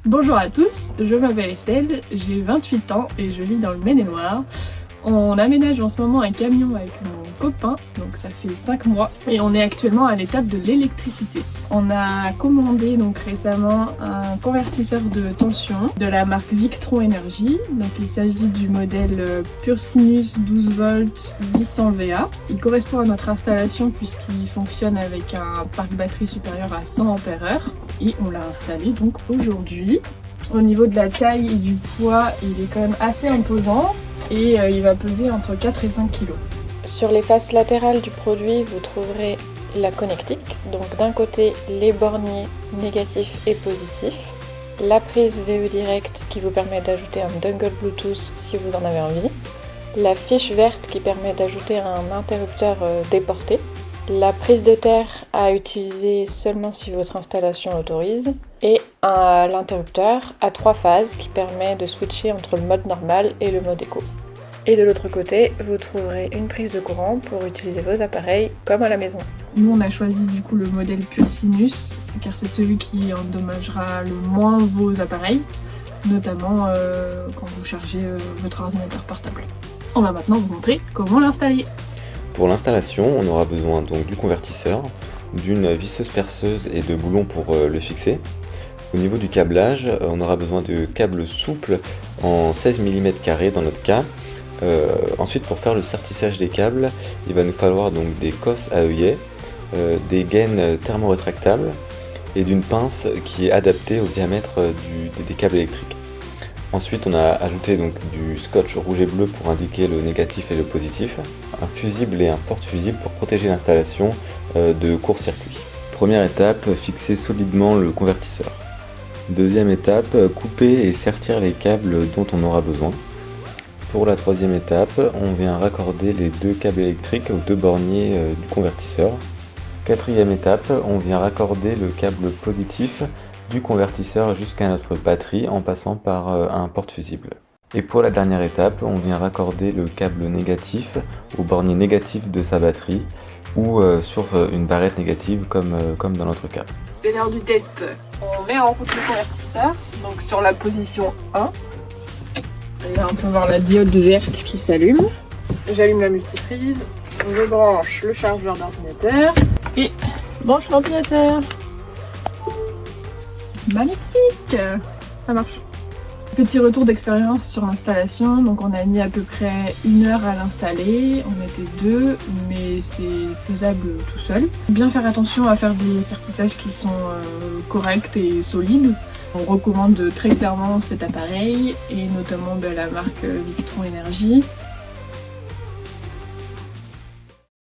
Bonjour à tous, je m'appelle Estelle, j'ai 28 ans et je vis dans le Maine-et-Loire. On aménage en ce moment un camion avec mon copain, donc ça fait 5 mois, et on est actuellement à l'étape de l'électricité. On a commandé donc récemment un convertisseur de tension de la marque Victron Energy. Donc il s'agit du modèle PureSinus 12 volts 800 VA. Il correspond à notre installation puisqu'il fonctionne avec un parc batterie supérieur à 100 ampères-heure. Et on l'a installé donc aujourd'hui. Au niveau de la taille et du poids, il est quand même assez imposant et il va peser entre 4 et 5 kg. Sur les faces latérales du produit, vous trouverez la connectique, donc d'un côté les borniers négatifs et positifs, la prise VE Direct qui vous permet d'ajouter un dongle Bluetooth si vous en avez envie, la fiche verte qui permet d'ajouter un interrupteur déporté, la prise de terre à utiliser seulement si votre installation l'autorise, et l'interrupteur à 3 phases qui permet de switcher entre le mode normal et le mode éco. Et de l'autre côté, vous trouverez une prise de courant pour utiliser vos appareils comme à la maison. Nous on a choisi du coup le modèle PureSinus car c'est celui qui endommagera le moins vos appareils, notamment quand vous chargez votre ordinateur portable. On va maintenant vous montrer comment l'installer. Pour l'installation, on aura besoin donc du convertisseur, d'une visseuse perceuse et de boulons pour le fixer. Au niveau du câblage, on aura besoin de câbles souples en 16 mm dans notre cas. Ensuite, pour faire le sertissage des câbles, il va nous falloir donc des cosses à œillet, des gaines thermorétractables et d'une pince qui est adaptée au diamètre des câbles électriques. Ensuite, on a ajouté donc du scotch rouge et bleu pour indiquer le négatif et le positif, un fusible et un porte-fusible pour protéger l'installation de court-circuit. Première étape, fixer solidement le convertisseur. Deuxième étape, couper et sertir les câbles dont on aura besoin. Pour la troisième étape, on vient raccorder les 2 câbles électriques aux 2 borniers du convertisseur. Quatrième étape, on vient raccorder le câble positif du convertisseur jusqu'à notre batterie en passant par un porte-fusible. Et pour la dernière étape, on vient raccorder le câble négatif au bornier négatif de sa batterie ou sur une barrette négative comme dans notre cas. C'est l'heure du test. On met en route le convertisseur, donc sur la position 1. Et là on peut voir la diode verte qui s'allume. J'allume la multiprise, je branche le chargeur d'ordinateur et branche l'ordinateur. Magnifique! Ça marche. Petit retour d'expérience sur l'installation, donc on a mis à peu près 1 heure à l'installer, on était 2, mais c'est faisable tout seul. Bien faire attention à faire des sertissages qui sont corrects et solides. On recommande très clairement cet appareil et notamment la marque Victron Energy.